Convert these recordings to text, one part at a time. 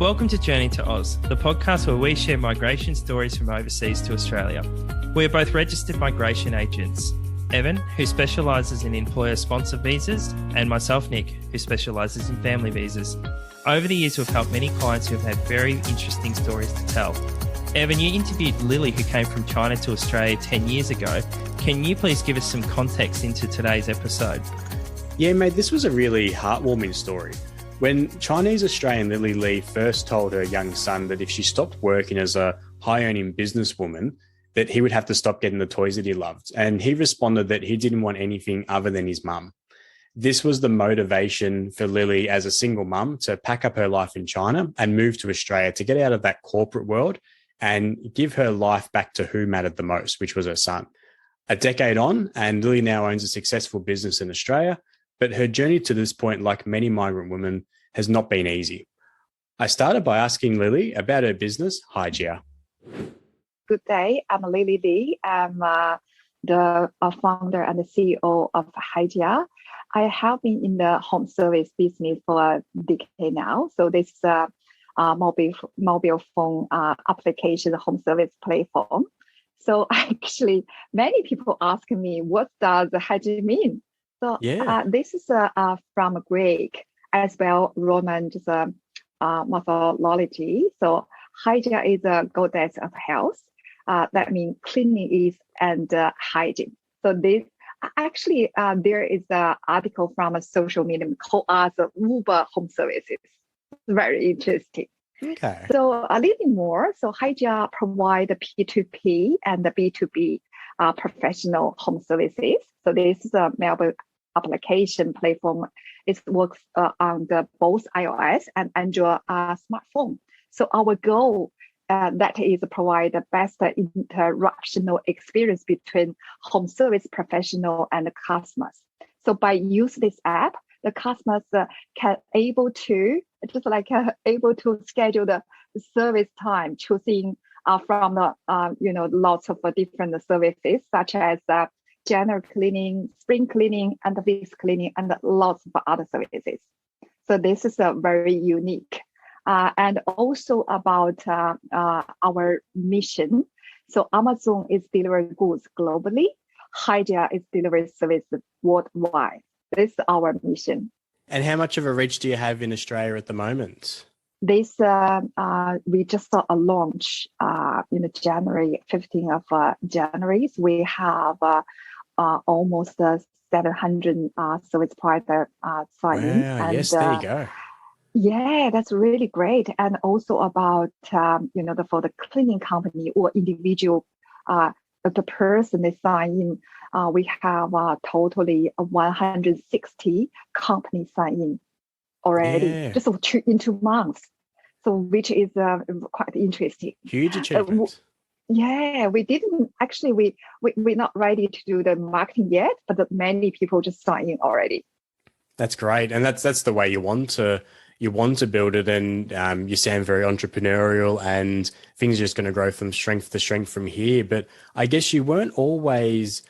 Welcome to Journey to Oz, the podcast where we share migration stories from overseas to Australia. We are both registered migration agents. Evan, who specialises in employer-sponsored visas, and myself, Nick, who specialises in family visas. Over the years, we've helped many clients who have had very interesting stories to tell. Evan, you interviewed Lily, who came from China to Australia 10 years ago. Can you please give us some context into today's episode? Yeah, mate, this was a really heartwarming story. When Chinese Australian Lily Lee first told her young son that if she stopped working as a high-earning businesswoman, that he would have to stop getting the toys that he loved. And he responded that he didn't want anything other than his mum. This was the motivation for Lily as a single mum to pack up her life in China and move to Australia to get out of that corporate world and give her life back to who mattered the most, which was her son. A decade on, and Lily now owns a successful business in Australia, but her journey to this point, like many migrant women, has not been easy. I started by asking Lily about her business, Hygia. Good day. I'm Lily Lee. I'm the founder and the CEO of Hygia. I have been in the home service business for a decade now. So this is a mobile phone application home service platform. So actually, many people ask me, what does Hygia mean? So this is from Greek as well, Roman mythology. So Hygia is a goddess of health. That means cleanliness and hygiene. So this actually there is an article from a social media called as Uber Home Services. Very interesting. Okay. So a little more. So Hygia provide the P2P and the B2B professional home services. So this is a mobile application platform. It works on both iOS and Android smartphone. So our goal that is to provide the best interactional experience between home service professional and the customers. So by use this app, the customers can able to schedule the service time, choosing from the lots of different services such as general cleaning, spring cleaning, and face cleaning, and lots of other services. So this is very unique. And also about our mission. So Amazon is delivering goods globally. Hygia is delivering services worldwide. This is our mission. And how much of a reach do you have in Australia at the moment? This we just saw a launch in January, 15th of January. We have almost 700 service providers signing. Wow, yes, there you go. Yeah, that's really great. And also about, for the cleaning company or individual, the person they sign in, we have totally 160 companies sign in already, just in 2 months. So which is quite interesting. Huge achievement. Yeah, we didn't actually, we're not ready to do the marketing yet, but many people just sign in already. That's great. And that's the way you want to build it, and you sound very entrepreneurial, and things are just going to grow from strength to strength from here. But I guess you weren't always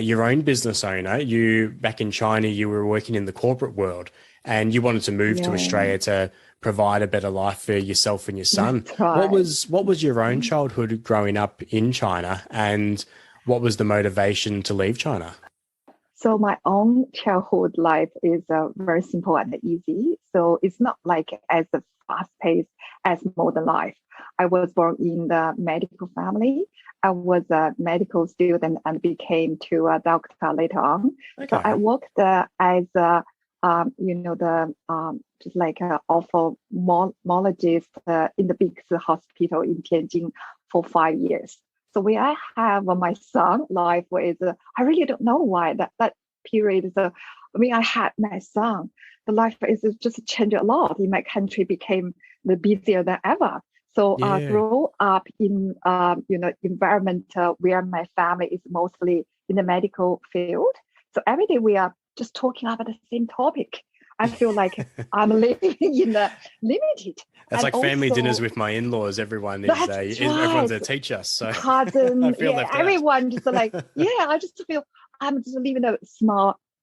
your own business owner. Back in China, you were working in the corporate world, and you wanted to move to Australia to provide a better life for yourself and your son. Right. What was your own childhood growing up in China, and what was the motivation to leave China? So my own childhood life is very simple and easy. So it's not like as fast-paced as modern life. I was born in the medical family. I was a medical student and became to a doctor later on. Okay. So I worked as just like an ophthalmologist in the biggest hospital in Tianjin for 5 years. So when I have my son, life is, I really don't know why that period is, when I had my son, the life is just changed a lot. In my country became busier than ever. So I grew up in, environment where my family is mostly in the medical field. So every day we are just talking about the same topic. I feel like I'm living in the limited. That's like family dinners with my in-laws. Everyone is everyone's a teacher. So cousin, I feel left out. Everyone just like, I just feel I'm just living a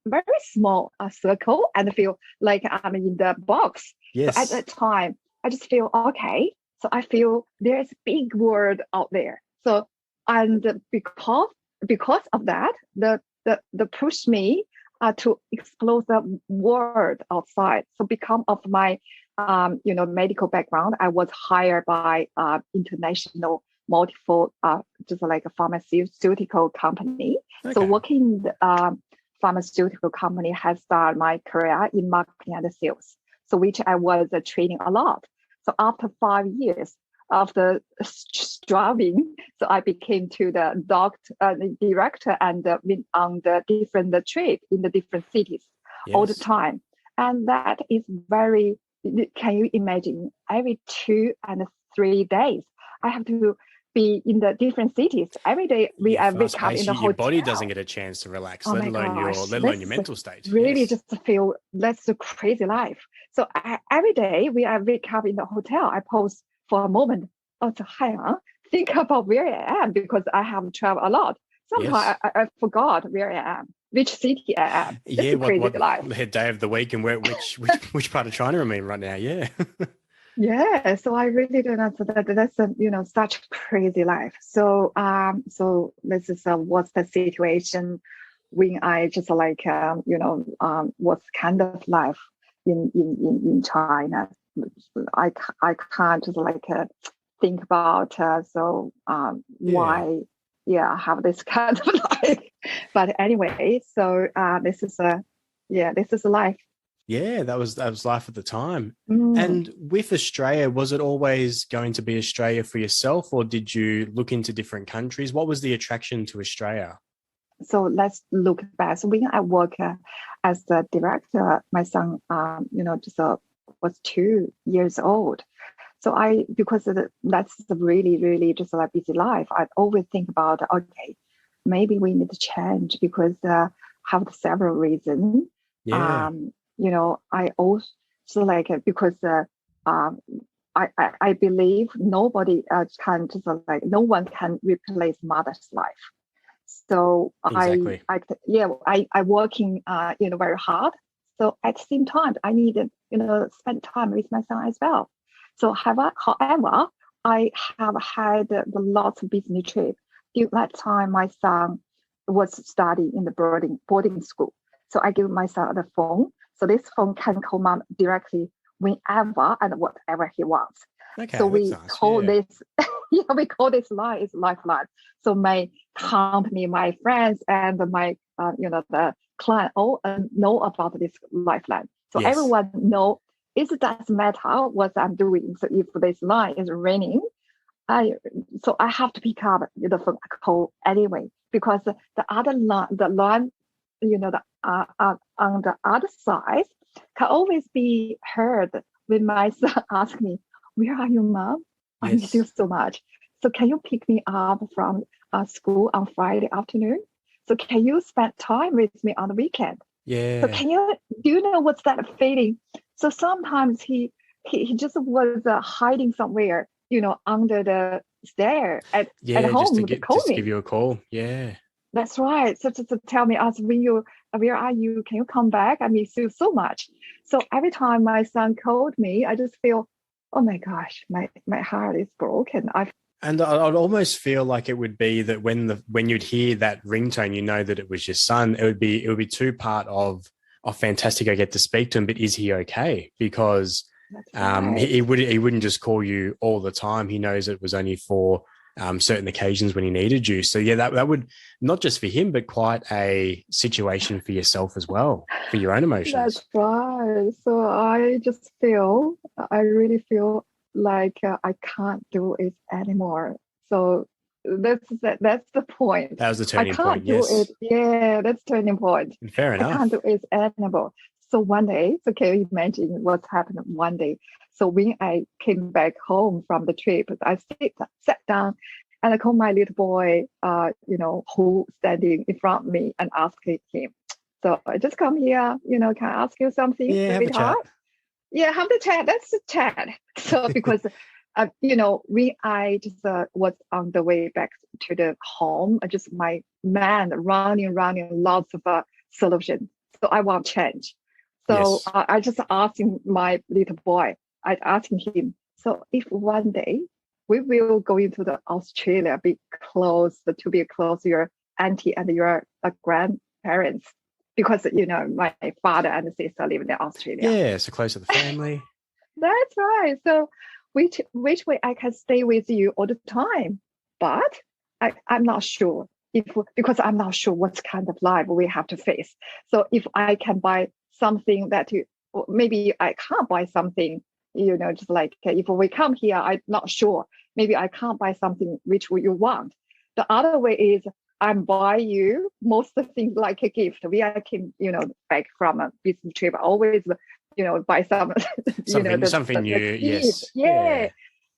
very small circle and feel like I'm in the box. Yes. So at that time, I just feel okay. So I feel there's a big world out there. So and because of that, the push me to explore the world outside. So because of my medical background, I was hired by international multiple just like a pharmaceutical company. Okay. So working pharmaceutical company has started my career in marketing and sales. So which I was training a lot. So after 5 years of the striving, so I became to the director and went on the different trip in the different cities all the time. And that is very, can you imagine, every 2 and 3 days, I have to be in the different cities. Every day we wake up in the hotel. Your body doesn't get a chance to relax, let alone your mental state. Really just feel that's a crazy life. So every day we wake up in the hotel, I pause for a moment. Oh, so think about where I am, because I have traveled a lot. Sometimes I forgot where I am, which city I am. It's what life. day of the week and which part of China am I in right now? Yeah. Yeah, so I really don't know. So that's a such a crazy life. So so this is what's the situation when I just like what's kind of life in China. I can't just like think about why I have this kind of life. But anyway, so this is a life. Yeah, that was life at the time. And with Australia, was it always going to be Australia for yourself, or did you look into different countries? What was the attraction to Australia? So let's look back. So when I work as the director, my son, was 2 years old. So because that's really, really just like busy life, I always think about, okay, maybe we need to change because have several reasons. Yeah. I also like because I believe nobody can just like no one can replace mother's life. So exactly. I working very hard. So at the same time, I need to spend time with my son as well. So however, I have had lots of business trips. During that time, my son was studying in the boarding school. So I give my son the phone. So this phone can call mom directly whenever and whatever he wants. Okay, so we nice. call this, we call this line is lifeline. So my company, my friends, and my the client all know about this lifeline. So everyone know. It doesn't matter what I'm doing. So if this line is ringing, I have to pick up the phone call anyway, because the other line, on the other side can always be heard when my son asks me, "Where are you, mom? I miss you so much. So can you pick me up from school on Friday afternoon? So can you spend time with me on the weekend?" Yeah. So do you know what's that feeling? So sometimes he just was hiding somewhere, under the stair at home. Just to give you a call. Yeah. That's right. So to tell me, where are you? Can you come back? I miss you so much. So every time my son called me, I just feel, oh my gosh, my heart is broken. And I'd almost feel like it would be that when you'd hear that ringtone, that it was your son. It would be two part of, oh, fantastic, I get to speak to him, but is he okay? Because he wouldn't just call you all the time. He knows it was only for certain occasions when he needed you. So yeah, that would, not just for him, but quite a situation for yourself as well, for your own emotions. That's right. So I really feel like I can't do it anymore. So that's the point. That was the turning point. I can't do it. Yeah, that's turning point. Fair enough. I can't do it anymore. So one day, so can you imagine what's happened one day? So when I came back home from the trip, I sat down and I called my little boy, who standing in front of me, and asked him, so I just come here, can I ask you something? Yeah, have a chat. Yeah, have the chat. That's the chat. So because, when I just was on the way back to the home, just my man running, lots of solutions. So I want change. So I just asked my little boy, I asked him, So if one day we will go into the Australia, be close to your auntie and your grandparents, because my father and sister live in Australia. Yeah, so close to the family. That's right. So which way I can stay with you all the time, but I'm not sure because I'm not sure what kind of life we have to face. So if I can buy something that or maybe I can't buy something, just like if we come here, I'm not sure. Maybe I can't buy something which you want. The other way is I'm buy you most of the things like a gift. We came, back from a business trip. Always, buy some, something new. Yes. Yeah.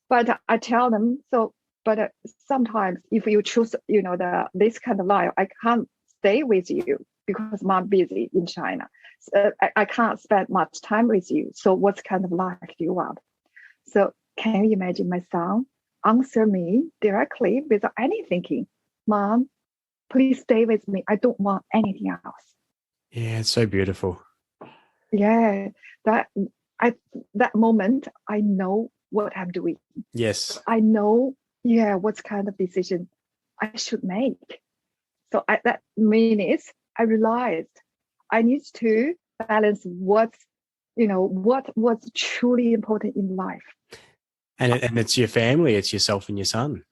But I tell them so. But sometimes if you choose, this kind of life, I can't stay with you because I'm busy in China. So I can't spend much time with you. So what kind of life do you want? So can you imagine my son answer me directly without any thinking? Mom, please stay with me. I don't want anything else. Yeah, it's so beautiful. Yeah, that moment, I know what I'm doing. Yes. I know, what kind of decision I should make. So that means I realized I need to balance what's truly important in life. And it's your family, it's yourself and your son.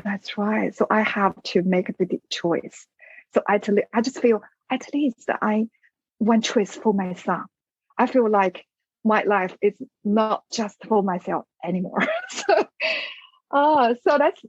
That's right. So I have to make the choice. So I just feel at least I one choice for my son. I feel like my life is not just for myself anymore. So that's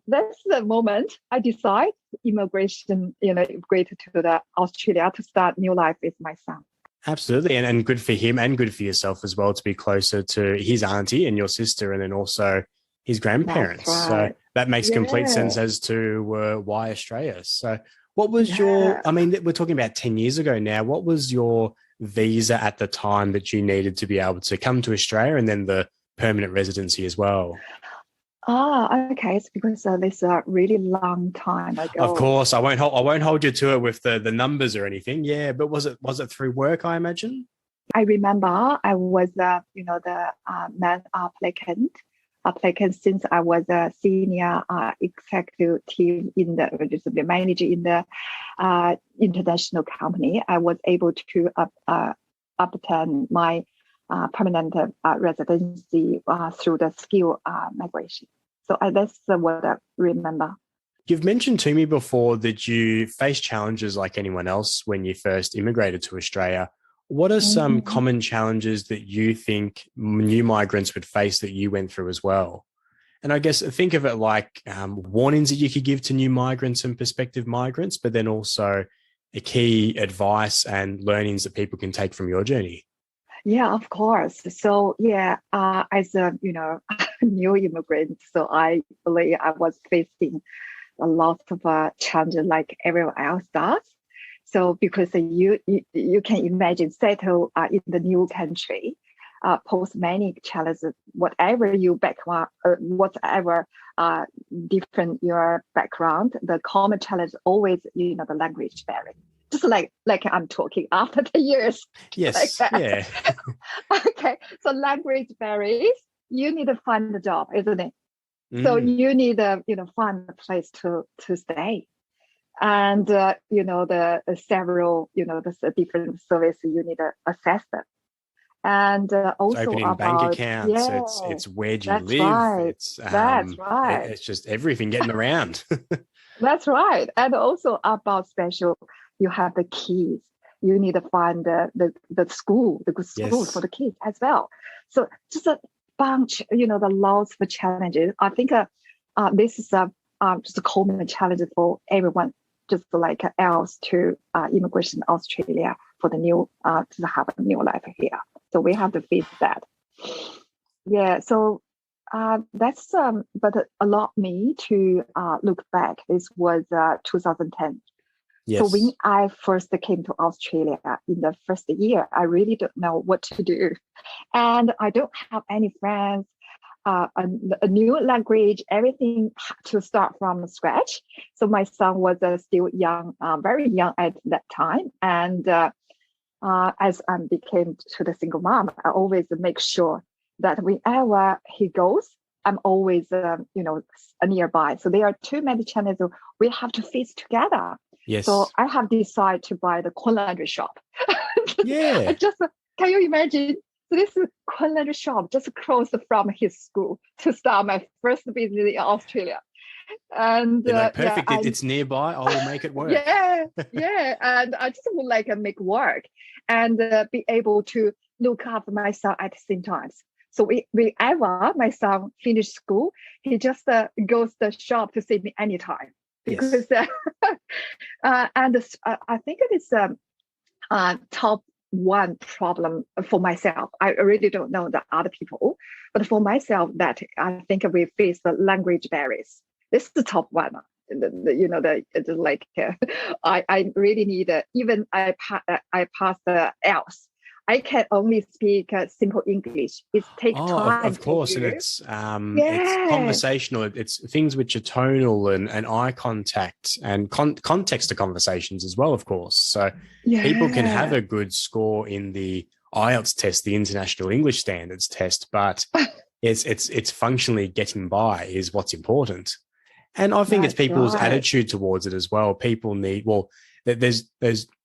the moment I decide immigrate to the Australia to start new life with my son. Absolutely. And good for him and good for yourself as well to be closer to his auntie and your sister and then also his grandparents. That's right. So that makes complete sense as to why Australia. So what was we're talking about 10 years ago now. What was your visa at the time that you needed to be able to come to Australia and then the permanent residency as well? Okay. It's because this is a really long time ago. Of course, I won't hold you to it with the numbers or anything. Yeah, but was it through work? I imagine. I remember I was the main applicant since I was a senior executive in the manager in the international company. I was able to obtain my permanent residency through the skill migration. So that's what I remember. You've mentioned to me before that you faced challenges like anyone else when you first immigrated to Australia. What are some common challenges that you think new migrants would face that you went through as well? And I guess think of it like warnings that you could give to new migrants and prospective migrants, but then also a key advice and learnings that people can take from your journey. Yeah, of course. So as a new immigrant, so I believe I was facing a lot of challenges like everyone else does. So because you can imagine settle in the new country, pose many challenges. Whatever your background, whatever different your background, the common challenge always the language barrier. Just like I'm talking after the years. Yes. Like yeah. Okay. So language barriers, you need to find a job, isn't it? So you need to find a place to stay. And the several the different services you need to assess them. And also opening about bank accounts, it's where do you live? Right. It's that's right. It's just everything getting around. That's right. And also about special, you have the keys. You need to find the school, the good schools for the kids as well. So just a bunch, the lots of challenges. I think this is just a common challenge for everyone, just like else to immigration in Australia for the new to have a new life here. So we have to face that. Yeah. So that's but allowed me to look back. This was 2010. Yes. So when I first came to Australia in the first year, I really don't know what to do. And I don't have any friends, a new language, everything to start from scratch. So my son was still young, very young at that time. And as I became to the single mom, I always make sure that whenever he goes, I'm always, nearby. So there are too many challenges we have to face together. Yes. So I have decided to buy the laundry shop. Yeah. Can you imagine? So this laundry shop just closed from his school to start my first business in Australia. And perfect. It's nearby. I will make it work. Yeah. And I just would like to make work and be able to look after my son at the same time. So whenever my son finished school, he just goes to the shop to see me anytime. Because I think it is top one problem for myself. I really don't know the other people, but for myself, that I think we face the language barriers. This is the top one. I really need even I passed the IELTS. I can only speak simple English. It takes time. Of course, and it's conversational. It's things which are tonal and eye contact and context to conversations as well, of course. So people can have a good score in the IELTS test, the International English Standards test, but it's functionally getting by is what's important. And I think it's people's attitude towards it as well. People need, there's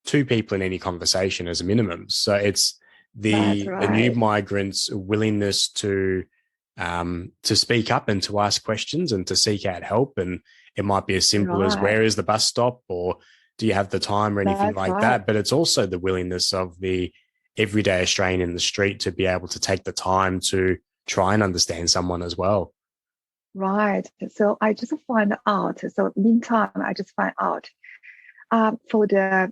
two people in any conversation as a minimum. So it's the new migrants' willingness to speak up and to ask questions and to seek out help. And it might be as simple as where is the bus stop, or do you have the time, or anything that. But it's also the willingness of the everyday Australian in the street to be able to take the time to try and understand someone as well. Right. So I just find out. So meantime, I just find out for the,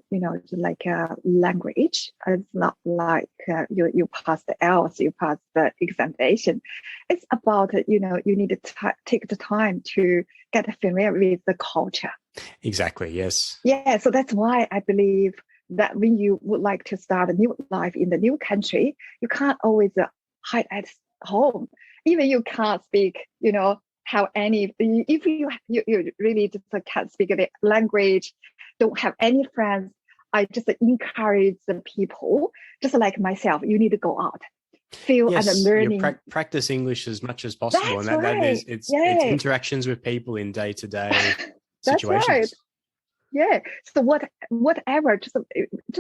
language, it's not like you pass the IELTS, you pass the examination. It's about, you need to take the time to get familiar with the culture. Exactly. Yes. Yeah. So that's why I believe that when you would like to start a new life in the new country, you can't always hide at home. Even you can't speak, have any, if you really just can't speak the language, don't have any friends, I just encourage the people, just like myself, you need to go out, feel and learning. Practice English as much as possible. That's it's interactions with people in day-to-day situations. Right. Yeah. So whatever, just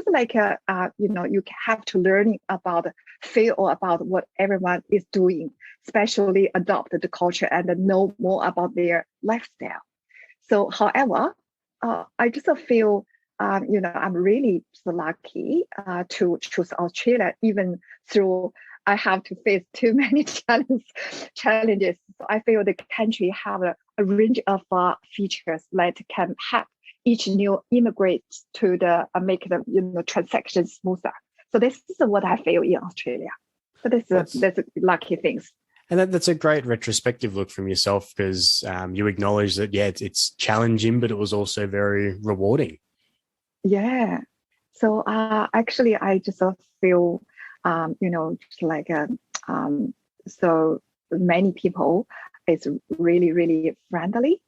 like you have to learn about feel about what everyone is doing, especially adopt the culture and know more about their lifestyle. So, however, I just feel I'm really lucky to choose Australia, even through I have to face too many challenges. So I feel the country have a range of features that can help each new immigrant to make the transaction smoother. So this is what I feel in Australia. So that's lucky things. And that's a great retrospective look from yourself, because you acknowledge that, it's challenging, but it was also very rewarding. Yeah. So actually, I just feel, so many people is really, really friendly.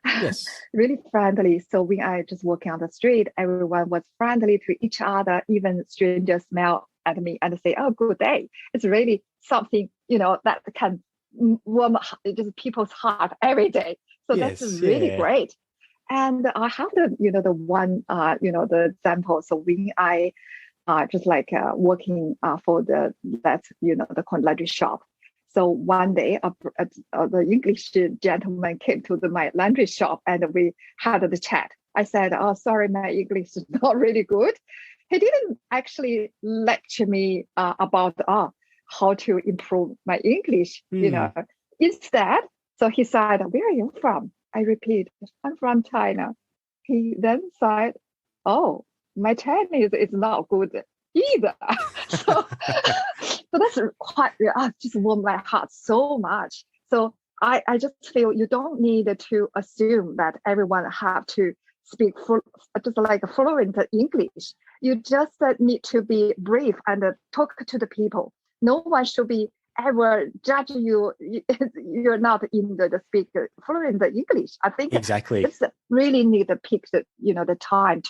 Yes. Really friendly. So when I just walking on the street, everyone was friendly to each other. Even strangers smile at me and say, "Oh, good day." It's really something, that can warm just people's heart every day. So that's really great. And I have the one, the example. So when I just working for the laundry shop. So one day, the English gentleman came to my laundry shop and we had the chat. I said, "Oh, sorry, my English is not really good." He didn't actually lecture me about how to improve my English, Instead, so he said, "Where are you from?" I repeat, "I'm from China." He then said, "Oh, my Chinese is not good either." So that's quite, just warmed my heart so much. So I just feel you don't need to assume that everyone have to speak fluent English. You just need to be brave and talk to the people. No one should be ever judge you. You're not in the speak fluent English. I think exactly. It's really need to pick the time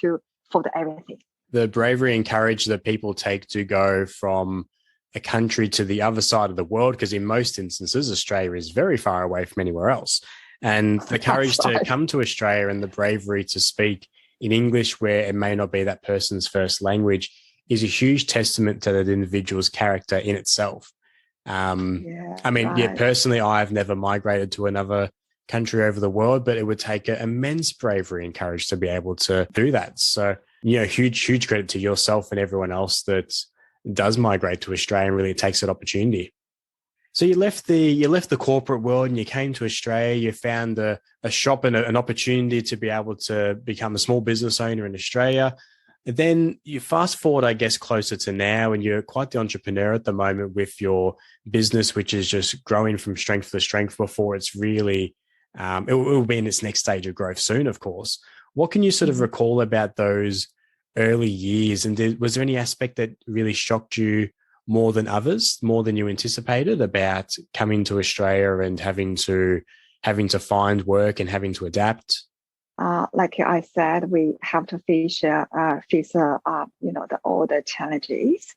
for everything. The bravery and courage that people take to go from a country to the other side of the world, because in most instances, Australia is very far away from anywhere else. And the courage to come to Australia and the bravery to speak in English where it may not be that person's first language is a huge testament to that individual's character in itself. Personally, I've never migrated to another country over the world, but it would take an immense bravery and courage to be able to do that. So, huge credit to yourself and everyone else that does migrate to Australia and really takes that opportunity. So you left the corporate world and you came to Australia. You found a shop and an opportunity to be able to become a small business owner in Australia. And then you fast forward, I guess, closer to now, and you're quite the entrepreneur at the moment with your business, which is just growing from strength to strength before it's really, it will be in its next stage of growth soon, of course. What can you sort of recall about those early years? And was there any aspect that really shocked you more than others, more than you anticipated about coming to Australia and having to find work and having to adapt? Like I said, we have to face all the challenges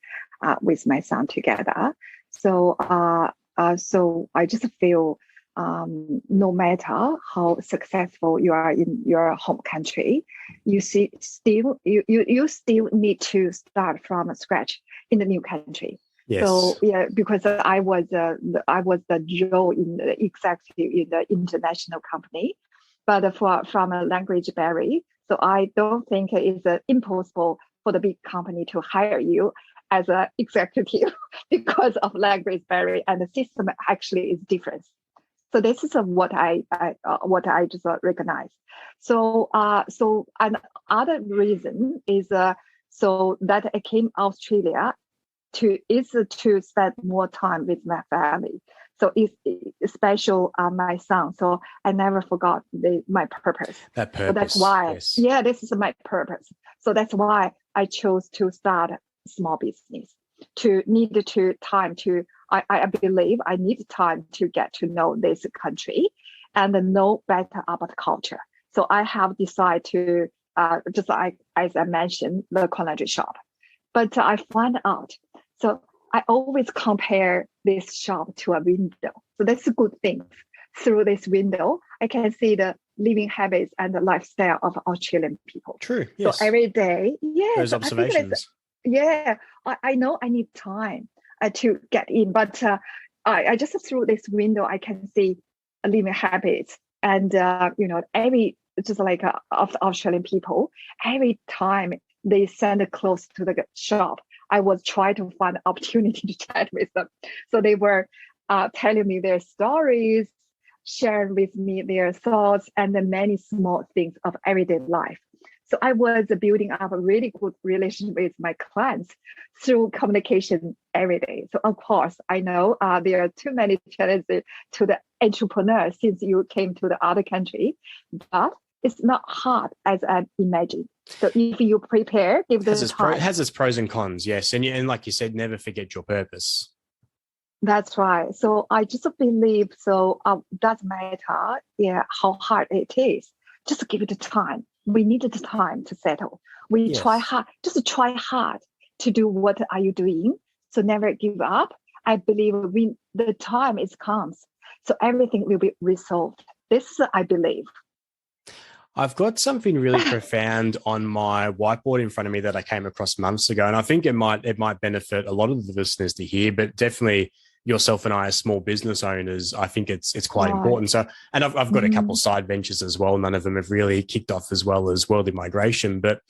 with my son together. So I just feel no matter how successful you are in your home country, you still need to start from scratch in the new country. Yes. So because I was the Joe in the executive in the international company, but from a language barrier, so I don't think it's impossible for the big company to hire you as an executive because of language barrier, and the system actually is different. So this is what I just recognize. So another reason is so that I came Australia to spend more time with my family. So it's special my son. So I never forgot my purpose. That purpose. So that's why, yes. This is my purpose. So that's why I chose to start small business. I believe I need time to get to know this country and know better about culture. So I have decided to, just like as I mentioned, the culinary shop. But I find out, so I always compare this shop to a window. So that's a good thing. Through this window, I can see the living habits and the lifestyle of Australian people. True. Yes. So every day, those observations. I know I need time to get in, but I just through this window I can see living habits and every just like of Australian people. Every time they send clothes to the shop, I was trying to find an opportunity to chat with them. So they were telling me their stories, sharing with me their thoughts, and the many small things of everyday life. So I was building up a really good relationship with my clients through communication every day. So of course, I know there are too many challenges to the entrepreneur since you came to the other country, but it's not hard as I imagined. So if you prepare, give them time. It has its pros and cons, yes. And like you said, never forget your purpose. That's right. So I just believe, so doesn't matter how hard it is. Just give it the time. We needed the time to settle. Try hard, just try hard to do what are you doing. So never give up. I believe when the time comes, so everything will be resolved. This I believe. I've got something really profound on my whiteboard in front of me that I came across months ago, and I think it might benefit a lot of the listeners to hear, but definitely yourself and I as small business owners, I think it's quite important. So, and I've got a couple of side ventures as well. None of them have really kicked off as well as worldly migration, but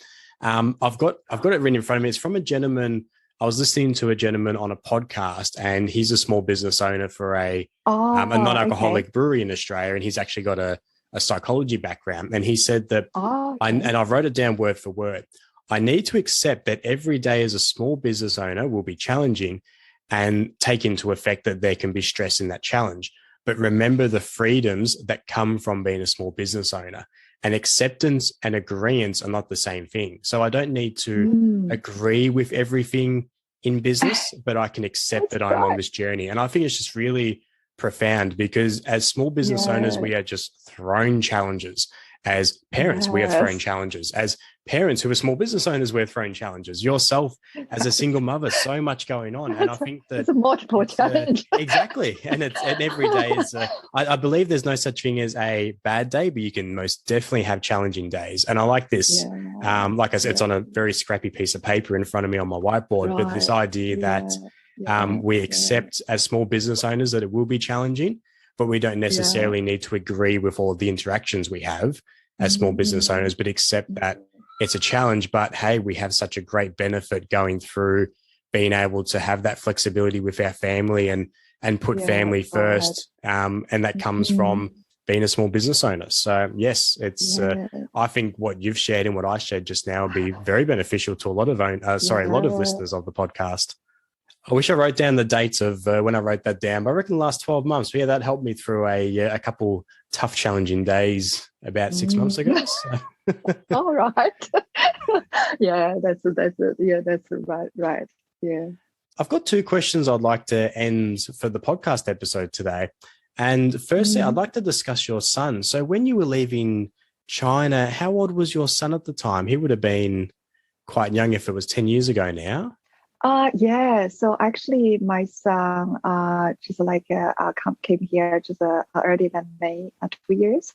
I've got it written in front of me. It's from a gentleman. I was listening to a gentleman on a podcast, and he's a small business owner for a non-alcoholic brewery in Australia, and he's actually got a psychology background. And he said that, and I wrote it down word for word, I need to accept that every day as a small business owner will be challenging and take into effect that there can be stress in that challenge. But remember the freedoms that come from being a small business owner. And acceptance and agreeance are not the same thing. So I don't need to agree with everything in business, but I can accept that I'm on this journey. And I think it's just really profound because as small business owners, we are just thrown challenges. As parents, we are throwing challenges. As parents who are small business owners, we're throwing challenges. Yourself as a single mother, so much going on. And I think that it's a multiple challenge. Exactly. And every day is, I believe there's no such thing as a bad day, but you can most definitely have challenging days. And I like this. Like I said, it's on a very scrappy piece of paper in front of me on my whiteboard, but this idea that we accept as small business owners that it will be challenging, but we don't necessarily need to agree with all of the interactions we have as small business owners, but accept that it's a challenge. But hey, we have such a great benefit going through being able to have that flexibility with our family and put family first. And that comes from being a small business owner. So yes, it's, I think what you've shared and what I shared just now would be very beneficial to a lot of a lot of listeners of the podcast. I wish I wrote down the dates of when I wrote that down, but I reckon the last 12 months. But that helped me through a couple tough, challenging days about 6 months ago. So. All right. That's right. Yeah. I've got two questions I'd like to end for the podcast episode today. And firstly, I'd like to discuss your son. So when you were leaving China, how old was your son at the time? He would have been quite young if it was 10 years ago now. So actually my son just came here just earlier than May, 2 years.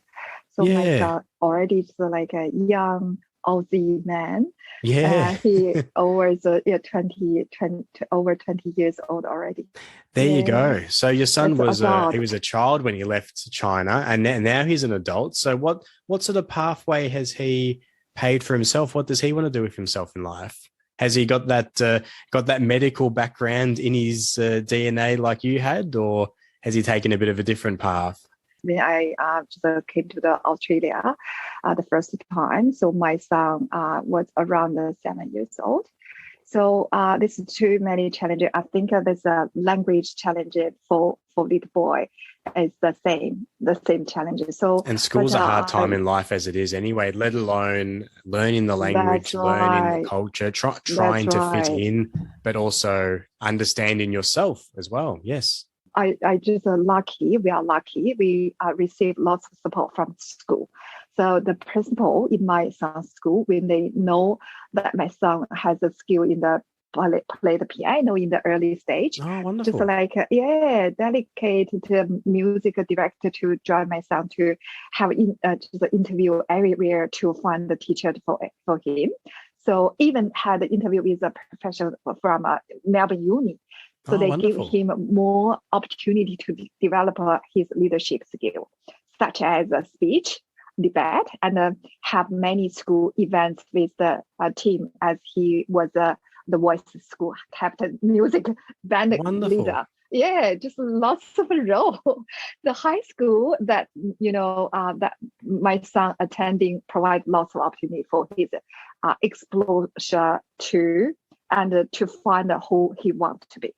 So my son already just like a young Aussie man. He over 20 years old already. There you go. So your son was he was a child when he left China, and now he's an adult. So what sort of pathway has he paved for himself? What does he want to do with himself in life? Has he got that medical background in his DNA like you had, or has he taken a bit of a different path? When I just came to Australia the first time, so my son was around 7 years old. So this is too many challenges. I think there's a language challenge for little boy. It's the same challenges. So and school's a hard time in life as it is anyway, let alone learning the language, learning the culture, trying to fit in, but also understanding yourself as well. Yes. I just lucky. We are lucky. We receive lots of support from school. So the principal in my son's school, when they know that my son has a skill in the play the piano in the early stage, wonderful. Just like delegate the music director to join my son to have just an interview everywhere to find the teacher for him. So even had an interview with a professor from Melbourne Uni. So they wonderful. give him more opportunity to develop his leadership skill, such as speech, debate, and have many school events with the team, as he was the voice school captain, music band leader. Yeah, just lots of role. The high school that that my son attending provide lots of opportunity for his exposure to and to find who he wants to be.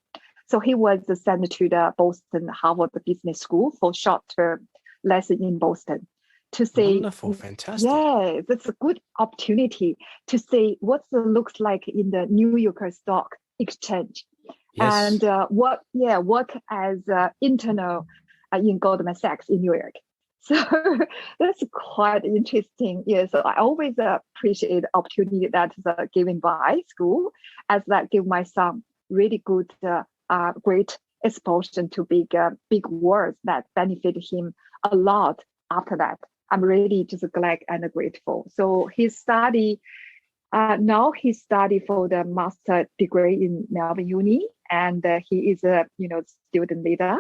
So he was sent to the Boston Harvard Business School for short-term lesson in Boston to see. Wonderful, fantastic. Yeah, that's a good opportunity to see what it looks like in the New Yorker Stock Exchange, and work as internal in Goldman Sachs in New York. So that's quite interesting. Yeah, so I always appreciate the opportunity that is given by school, as that give my son really good. Great exposure to big words that benefit him a lot after that. I'm really just glad and grateful. So he study now he study for the master degree in Melbourne Uni, and he is a student leader.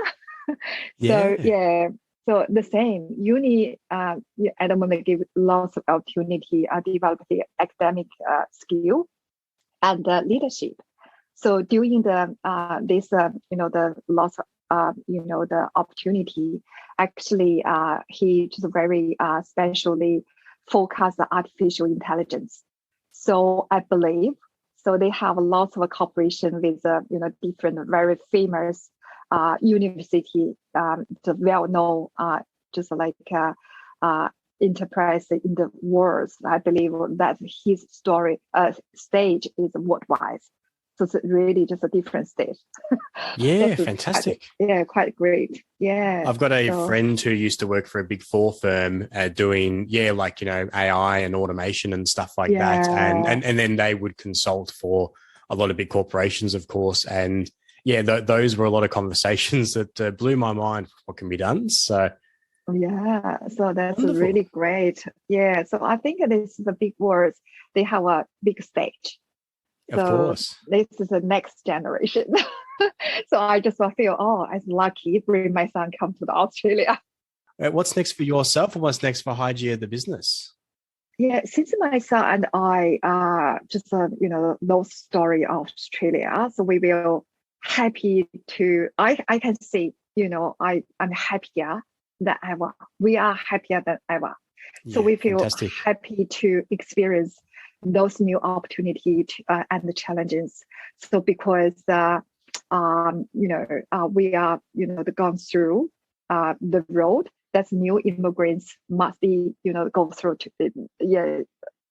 So the same uni at the moment give lots of opportunity develop the academic skill and leadership. So during the the lots of the opportunity, actually he just very specially focused on artificial intelligence. So I believe they have lots of cooperation with different very famous university, the well-known just like enterprise in the world. I believe that his stage is worldwide. So it's really just a different state. Yeah, fantastic. Quite great. Yeah. I've got a friend who used to work for a big 4 firm doing, AI and automation and stuff like that. And then they would consult for a lot of big corporations, of course. And those were a lot of conversations that blew my mind what can be done. So so that's wonderful. Really great. Yeah. So I think this is the big words. They have a big stage. Of course. This is the next generation. So I just feel, I'm lucky bring my son come to Australia. What's next for yourself and what's next for Hygia, the business? Yeah, since my son and I just, love story of Australia. So we will happy to, I can say, I'm happier than ever. We are happier than ever. So we feel fantastic. Happy to experience those new opportunities and the challenges. So because we are gone through the road that new immigrants must be go through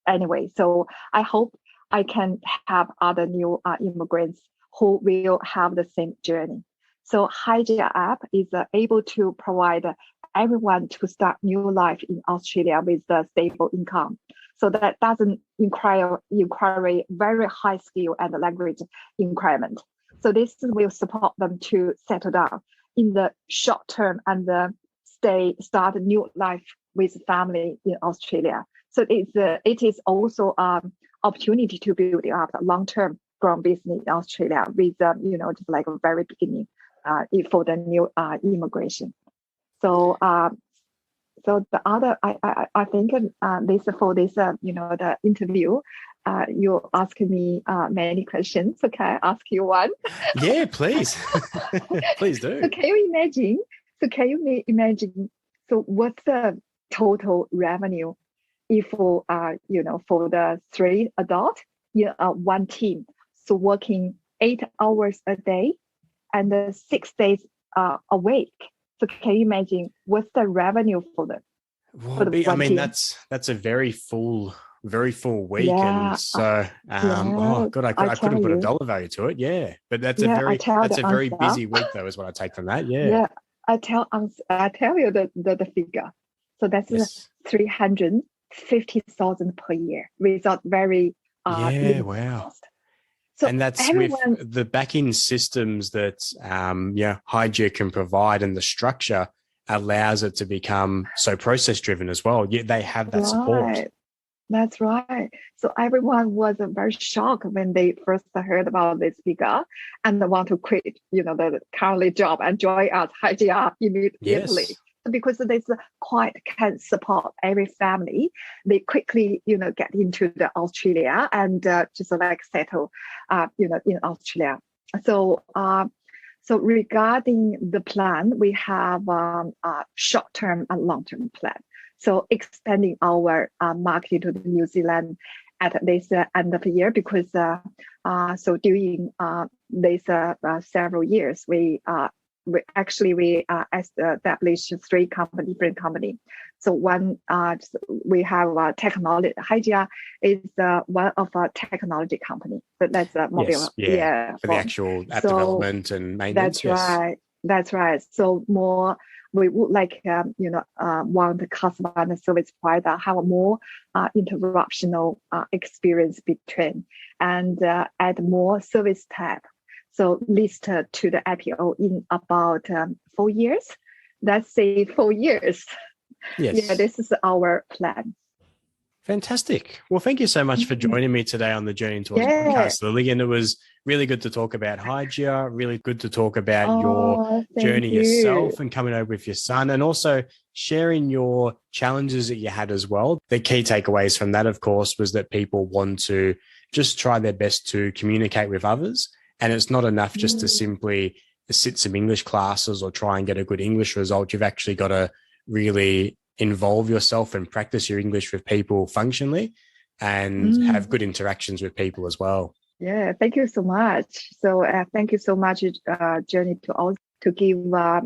anyway. So I hope I can have other new immigrants who will have the same journey. So Hygia app is able to provide everyone to start new life in Australia with a stable income. So that doesn't require very high skill and language requirement. So this will support them to settle down in the short term and start a new life with family in Australia. So it is also an opportunity to build up a long-term grown business in Australia with just like a very beginning for the new immigration. So the other, I think the interview, you ask me many questions. So can I ask you one? Yeah, please. Please do. So can you imagine? So what's the total revenue if for the 3 adults, one team, so working 8 hours a day and 6 days a week? So can you imagine what's the revenue for the? That's a very full week, and so I couldn't put a dollar value to it. Yeah, but that's a very busy week, though, is what I take from that. Yeah, I tell you the figure. So that's 350,000 per year without very wow. cost. So and that's with the back-end systems that Hygia can provide, and the structure allows it to become so process-driven as well. Yeah, they have that support. That's right. So everyone was very shocked when they first heard about this figure and they want to quit, the current job and join us Hygia immediately. Yes. Because this can support every family, they quickly, get into the Australia and just settle, in Australia. So, regarding the plan, we have a short-term and long-term plan. So expanding our market to New Zealand at this end of the year, because during this several years, we established 3 different companies. So one, we have technology. Hygia is one of our technology company. But that's a mobile. For the actual app development and maintenance. That's right. So more, we would like want the customer and the service provider have a more interruptional experience between, and add more service tab. So list to the IPO in about 4 years. Let's say 4 years. Yes. Yeah, this is our plan. Fantastic. Well, thank you so much for joining me today on the Journey Towards podcast, Lily. And it was really good to talk about Hygia, really good to talk about your journey yourself and coming over with your son, and also sharing your challenges that you had as well. The key takeaways from that, of course, was that people want to just try their best to communicate with others. And it's not enough just to simply sit some English classes or try and get a good English result. You've actually got to really involve yourself and practice your English with people functionally and have good interactions with people as well. Yeah, thank you so much. So thank you so much, Journey, to all to give us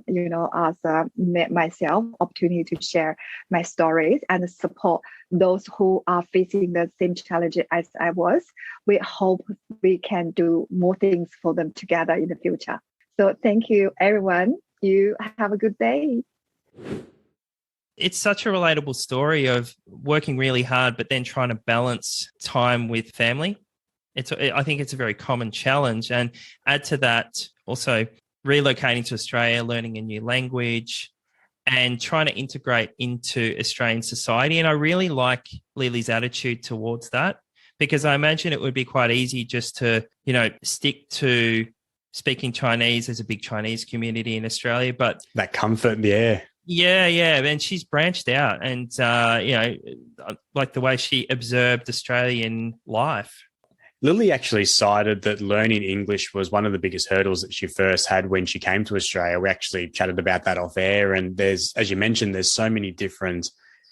myself opportunity to share my stories and support those who are facing the same challenges as I was. We hope we can do more things for them together in the future. So thank you, everyone. You have a good day. It's such a relatable story of working really hard, but then trying to balance time with family. I think it's a very common challenge. And add to that also relocating to Australia, learning a new language, and trying to integrate into Australian society. And I really like Lily's attitude towards that, because I imagine it would be quite easy just to, stick to speaking Chinese. There's a big Chinese community in Australia, but that comfort in the air. Yeah. And she's branched out and, like the way she observed Australian life. Lily actually cited that learning English was one of the biggest hurdles that she first had when she came to Australia. We actually chatted about that off air. And there's, as you mentioned, there's so many different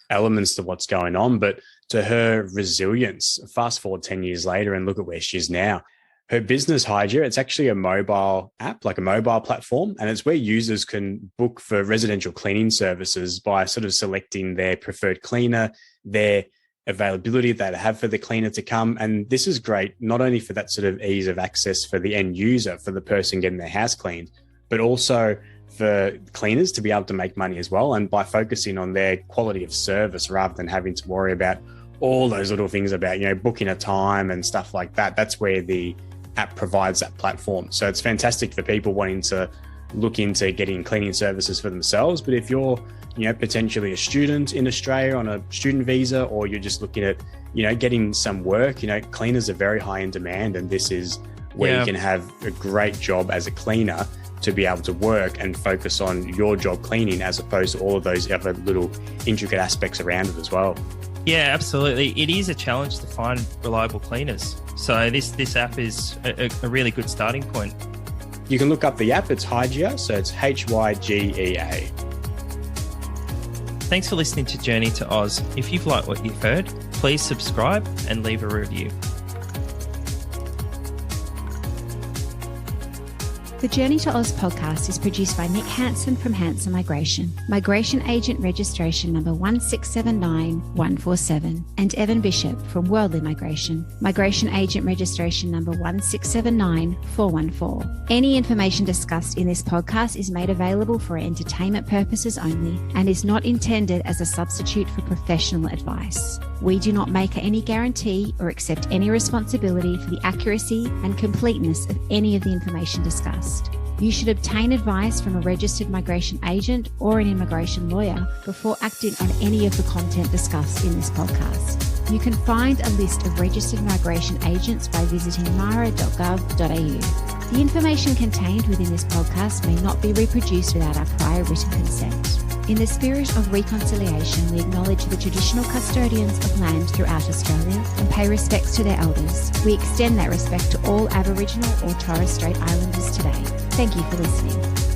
elements to what's going on. But to her resilience, fast forward 10 years later and look at where she is now. Her business, Hygia, it's actually a mobile app, like a mobile platform. And it's where users can book for residential cleaning services by sort of selecting their preferred cleaner, their availability that they have for the cleaner to come. And this is great, not only for that sort of ease of access for the end user, for the person getting their house cleaned, but also for cleaners to be able to make money as well. And by focusing on their quality of service rather than having to worry about all those little things about, booking a time and stuff like that, that's where the app provides that platform. So it's fantastic for people wanting to look into getting cleaning services for themselves. But if you're potentially a student in Australia on a student visa, or you're just looking at, getting some work, cleaners are very high in demand. And this is where you can have a great job as a cleaner to be able to work and focus on your job cleaning, as opposed to all of those other little intricate aspects around it as well. Yeah, absolutely. It is a challenge to find reliable cleaners. So this app is a really good starting point. You can look up the app. It's Hygia. So it's Hygea. Thanks for listening to Journey to Oz. If you've liked what you've heard, please subscribe and leave a review. The Journey to Oz podcast is produced by Nick Hansen from Hansen Migration, Migration Agent Registration number 1679147, and Evan Bishop from Worldly Migration, Migration Agent Registration number 1679414. Any information discussed in this podcast is made available for entertainment purposes only and is not intended as a substitute for professional advice. We do not make any guarantee or accept any responsibility for the accuracy and completeness of any of the information discussed. You should obtain advice from a registered migration agent or an immigration lawyer before acting on any of the content discussed in this podcast. You can find a list of registered migration agents by visiting mara.gov.au. The information contained within this podcast may not be reproduced without our prior written consent. In the spirit of reconciliation, we acknowledge the traditional custodians of land throughout Australia and pay respects to their elders. We extend that respect to all Aboriginal or Torres Strait Islanders today. Thank you for listening.